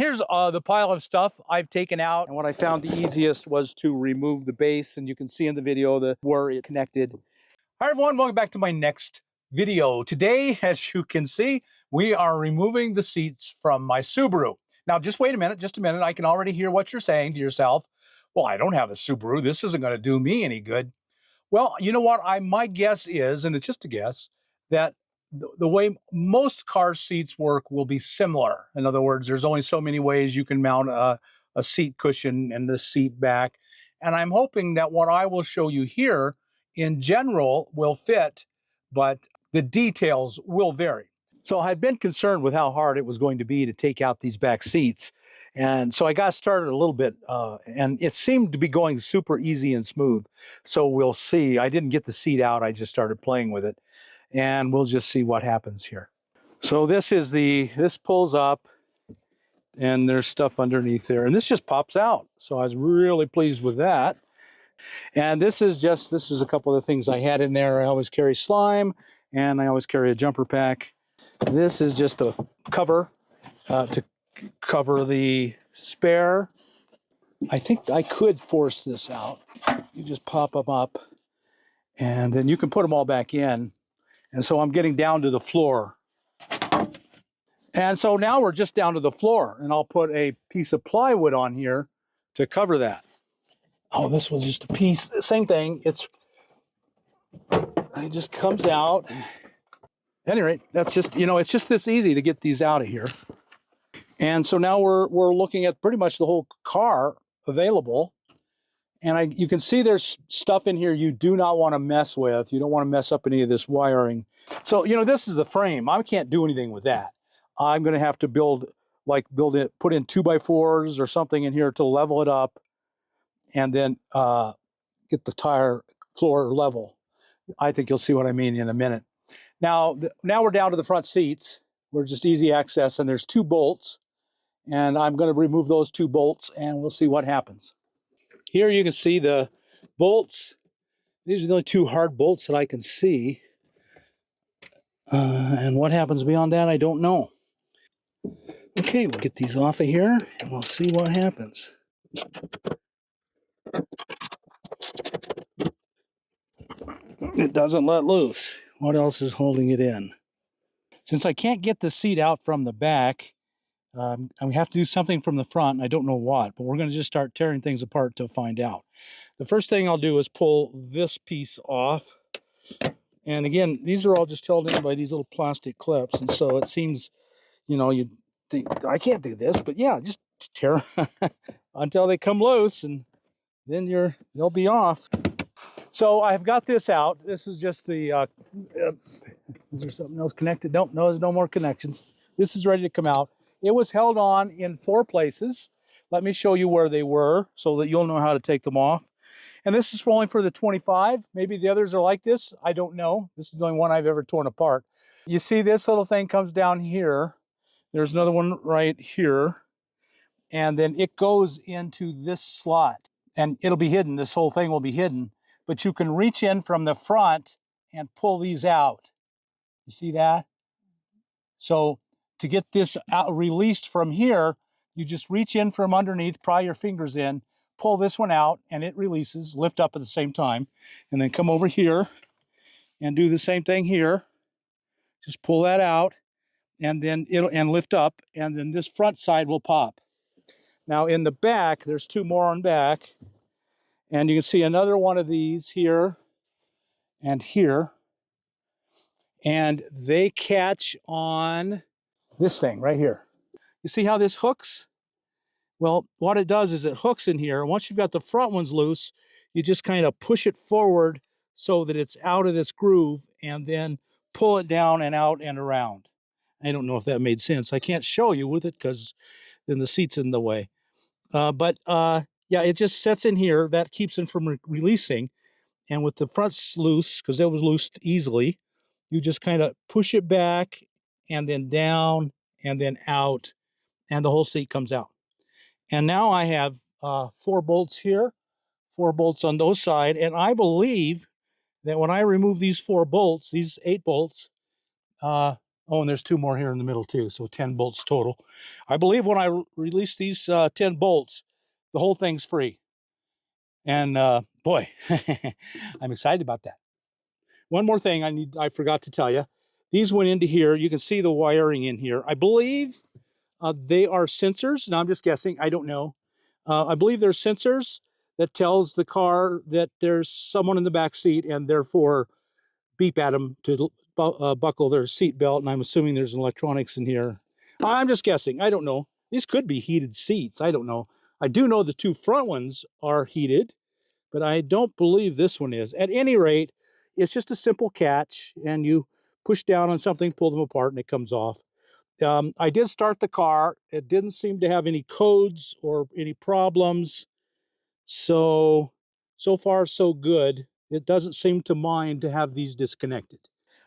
Here's the pile of stuff I've taken out, and what I found the easiest was to remove the base, and you can see in the video where it connected. Hi everyone, welcome back to my next video. Today, as you can see, we are removing the seats from my Subaru. Now, just wait a minute, I can already hear what you're saying to yourself. Well, I don't have a Subaru, this isn't going to do me any good. Well, you know what, my guess is, and it's just a guess, that the way most car seats work will be similar. In other words, there's only so many ways you can mount a seat cushion and the seat back. And I'm hoping that what I will show you here in general will fit, but the details will vary. So I've been concerned with how hard it was going to be to take out these back seats. And so I got started a little bit, and it seemed to be going super easy and smooth. So we'll see. I didn't get the seat out. I just started playing with it. And we'll just see what happens here. So this pulls up, and there's stuff underneath there. And this just pops out. So I was really pleased with that. And this is a couple of the things I had in there. I always carry slime, and I always carry a jumper pack. This is just a cover to cover the spare. I think I could force this out. You just pop them up, and then you can put them all back in. And so I'm getting down to the floor. And so now we're just down to the floor, and I'll put a piece of plywood on here to cover that. Oh, this was just a piece, same thing. It just comes out. At any rate, that's just, it's just this easy to get these out of here. And so now we're looking at pretty much the whole car available. And you can see there's stuff in here you do not want to mess with. You don't want to mess up any of this wiring. So, this is the frame. I can't do anything with that. I'm going to have to build it, put in 2x4s or something in here to level it up, and then get the tire floor level. I think you'll see what I mean in a minute. Now we're down to the front seats. We're just easy access, and there's 2 bolts. And I'm going to remove those 2 bolts, and we'll see what happens. Here you can see the bolts. These are the only 2 hard bolts that I can see. And what happens beyond that, I don't know. Okay, we'll get these off of here, and we'll see what happens. It doesn't let loose. What else is holding it in? Since I can't get the seat out from the back, we have to do something from the front. I don't know what, but we're going to just start tearing things apart to find out. The first thing I'll do is pull this piece off. And again, these are all just held in by these little plastic clips. And so it seems, you'd think, I can't do this, but yeah, just tear until they come loose, and then they'll be off. So I've got this out. This is just the, is there something else connected? Nope, no, there's no more connections. This is ready to come out. It was held on in 4 places. Let me show you where they were so that you'll know how to take them off. And this is only for the 25. Maybe the others are like this. I don't know. This is the only one I've ever torn apart. You see this little thing comes down here. There's another one right here. And then it goes into this slot. And it'll be hidden. This whole thing will be hidden. But you can reach in from the front and pull these out. You see that? So to get this out, released from here, you just reach in from underneath, pry your fingers in, pull this one out, and it releases, lift up at the same time, and then come over here and do the same thing here. Just pull that out, and then and lift up, and then this front side will pop. Now in the back, there's 2 more on back, and you can see another one of these here and here, and they catch on this thing right here. You see how this hooks? Well, what it does is it hooks in here. Once you've got the front ones loose, you just kind of push it forward so that it's out of this groove, and then pull it down and out and around. I don't know if that made sense. I can't show you with it because then the seat's in the way. Yeah, it just sets in here. That keeps it from releasing. And with the fronts loose, because it was loosed easily, you just kind of push it back and then down and then out, and the whole seat comes out. And now I have 4 bolts here, 4 bolts on those side, and I believe that when I remove these 4 bolts, these 8 bolts, Oh, and there's 2 more here in the middle too, so 10 bolts total. I believe when I release these 10 bolts, the whole thing's free. And boy, I'm excited about that. One more thing I forgot to tell you. These went into here. You can see the wiring in here. I believe they are sensors. Now I'm just guessing. I don't know. I believe they're sensors that tells the car that there's someone in the back seat, and therefore beep at them to buckle their seat belt. And I'm assuming there's electronics in here. I'm just guessing. I don't know. These could be heated seats. I don't know. I do know the 2 front ones are heated, but I don't believe this one is. At any rate, it's just a simple catch, and you push down on something, pull them apart, and it comes off. I did start the car. It didn't seem to have any codes or any problems. So far, so good. It doesn't seem to mind to have these disconnected.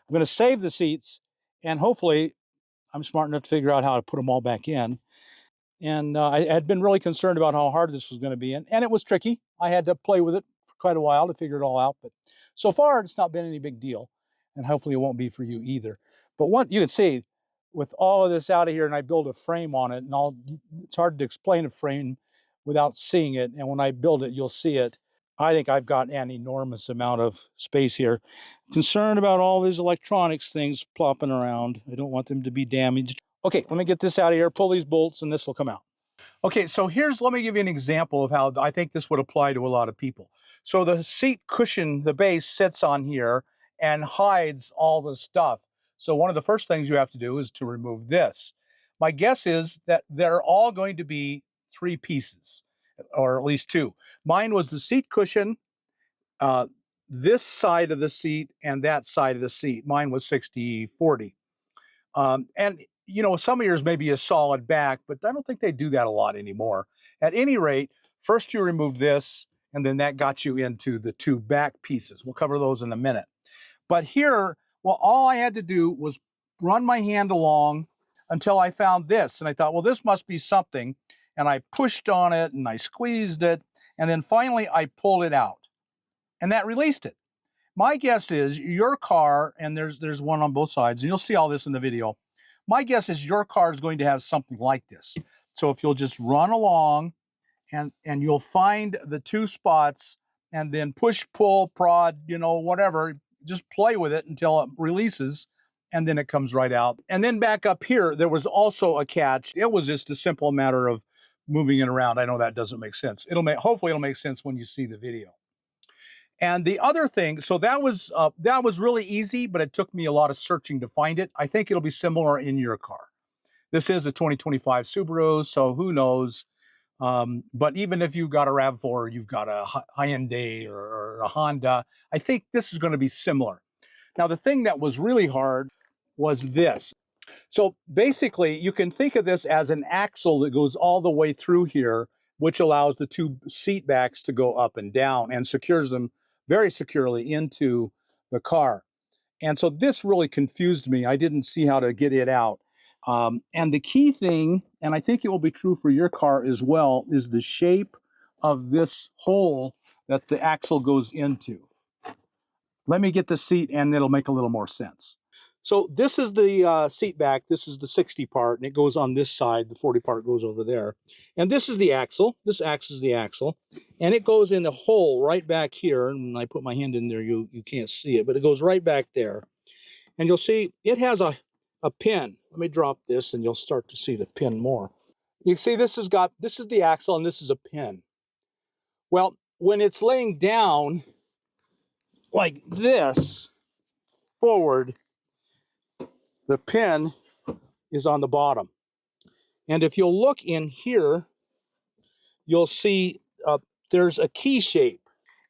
I'm going to save the seats, and hopefully I'm smart enough to figure out how to put them all back in. And I had been really concerned about how hard this was going to be, and it was tricky. I had to play with it for quite a while to figure it all out, but so far it's not been any big deal, and hopefully it won't be for you either. But what you can see, with all of this out of here, and I build a frame on it, and it's hard to explain a frame without seeing it, and when I build it, you'll see it. I think I've got an enormous amount of space here. Concerned about all these electronics things plopping around. I don't want them to be damaged. Okay, let me get this out of here, pull these bolts, and this will come out. Okay, so let me give you an example of how I think this would apply to a lot of people. So the seat cushion, the base, sits on here and hides all the stuff. So one of the first things you have to do is to remove this. My guess is that they're all going to be 3 pieces, or at least 2. Mine was the seat cushion, this side of the seat, and that side of the seat. Mine was 60-40. And you know, some of yours may be a solid back, but I don't think they do that a lot anymore. At any rate, first you remove this, and then that got you into the 2 back pieces. We'll cover those in a minute. But here, well, all I had to do was run my hand along until I found this. And I thought, well, this must be something. And I pushed on it, and I squeezed it, and then finally I pulled it out. And that released it. My guess is your car, and there's one on both sides, and you'll see all this in the video. My guess is your car is going to have something like this. So if you'll just run along, and you'll find the 2 spots, and then push, pull, prod, you know, whatever, just play with it until it releases, and then it comes right out. And then back up here, there was also a catch. It was just a simple matter of moving it around. I know that doesn't make sense. Hopefully it'll make sense when you see the video. And the other thing, so that was really easy, but it took me a lot of searching to find it. I think it'll be similar in your car. This is a 2025 Subaru, so who knows? But even if you've got a RAV4, or you've got a Hyundai or a Honda, I think this is going to be similar. Now, the thing that was really hard was this. So basically, you can think of this as an axle that goes all the way through here, which allows the 2 seat backs to go up and down and secures them very securely into the car. And so this really confused me. I didn't see how to get it out. And the key thing, and I think it will be true for your car as well, is the shape of this hole that the axle goes into. Let me get the seat, and it'll make a little more sense. So this is the seat back. This is the 60 part, and it goes on this side. The 40 part goes over there. And this is the axle. This acts as the axle. And it goes in a hole right back here. And when I put my hand in there, you can't see it, but it goes right back there. And you'll see it has a pin. Let me drop this, and you'll start to see the pin more. You can see this is the axle, and this is a pin. Well, when it's laying down like this forward, the pin is on the bottom. And if you'll look in here, you'll see there's a key shape.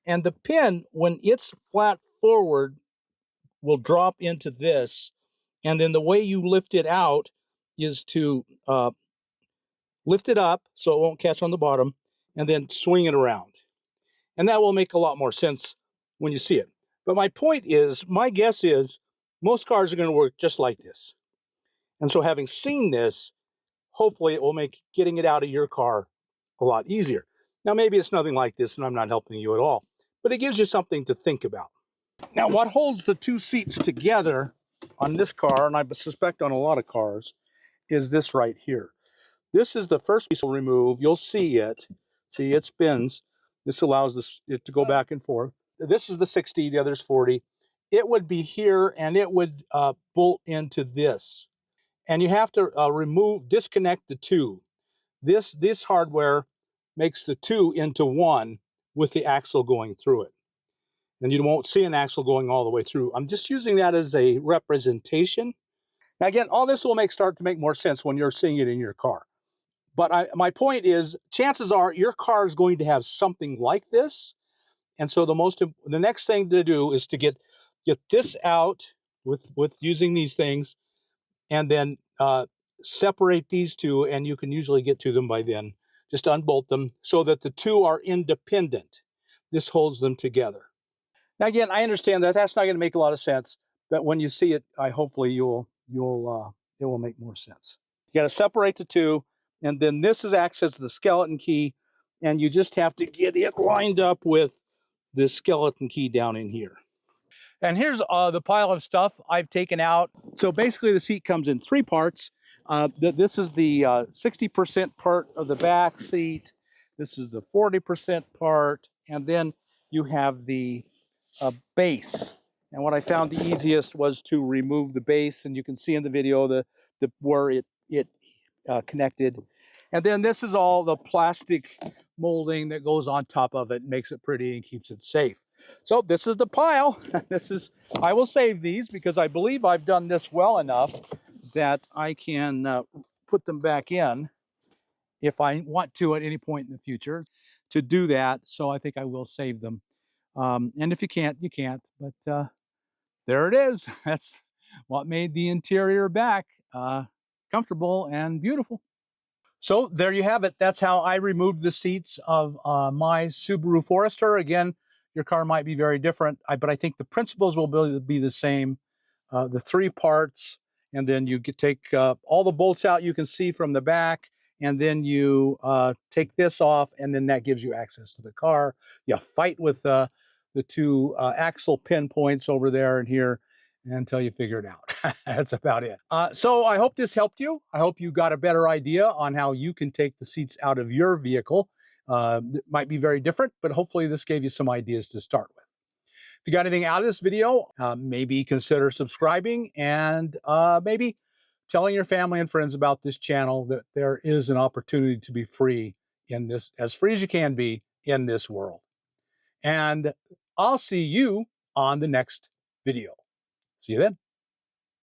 And the pin, when it's flat forward, will drop into this. And then the way you lift it out is to lift it up so it won't catch on the bottom, and then swing it around. And that will make a lot more sense when you see it. But my point is, my guess is, most cars are going to work just like this. And so having seen this, hopefully it will make getting it out of your car a lot easier. Now, maybe it's nothing like this, and I'm not helping you at all, but it gives you something to think about. Now, what holds the 2 seats together on this car, and I suspect on a lot of cars, is this right here. This is the first piece we'll remove. You'll see it. See, it spins. This allows it to go back and forth. This is the 60, the other's 40. It would be here, and it would bolt into this. And you have to disconnect the two. This hardware makes the two into one with the axle going through it. And you won't see an axle going all the way through. I'm just using that as a representation. Now again, all this will start to make more sense when you're seeing it in your car. But my point is, chances are your car is going to have something like this. And so the next thing to do is to get this out with using these things, and then separate these two, and you can usually get to them by then. Just unbolt them so that the two are independent. This holds them together. Now again, I understand that that's not going to make a lot of sense, but when you see it, hopefully it will make more sense. You got to separate the two, and then this acts as the skeleton key, and you just have to get it lined up with the skeleton key down in here. And here's the pile of stuff I've taken out. So basically the seat comes in three parts. This is the 60% part of the back seat. This is the 40% part. And then you have the base. And what I found the easiest was to remove the base. And you can see in the video where it connected. And then this is all the plastic molding that goes on top of it, makes it pretty and keeps it safe. So this is the pile. I will save these because I believe I've done this well enough that I can put them back in if I want to at any point in the future to do that. So I think I will save them. And if you can't, you can't. But there it is. That's what made the interior back comfortable and beautiful. So there you have it. That's how I removed the seats of my Subaru Forester. Again, your car might be very different, but I think the principles will be the same. The three parts, and then you take all the bolts out you can see from the back, and then you take this off, and then that gives you access to the car. You fight with the two axle pin points over there and here until you figure it out. That's about it. So I hope this helped you. I hope you got a better idea on how you can take the seats out of your vehicle. It might be very different, but hopefully this gave you some ideas to start with. If you got anything out of this video, maybe consider subscribing, and maybe telling your family and friends about this channel, that there is an opportunity to be free in this, as free as you can be in this world. And I'll see you on the next video. See you then.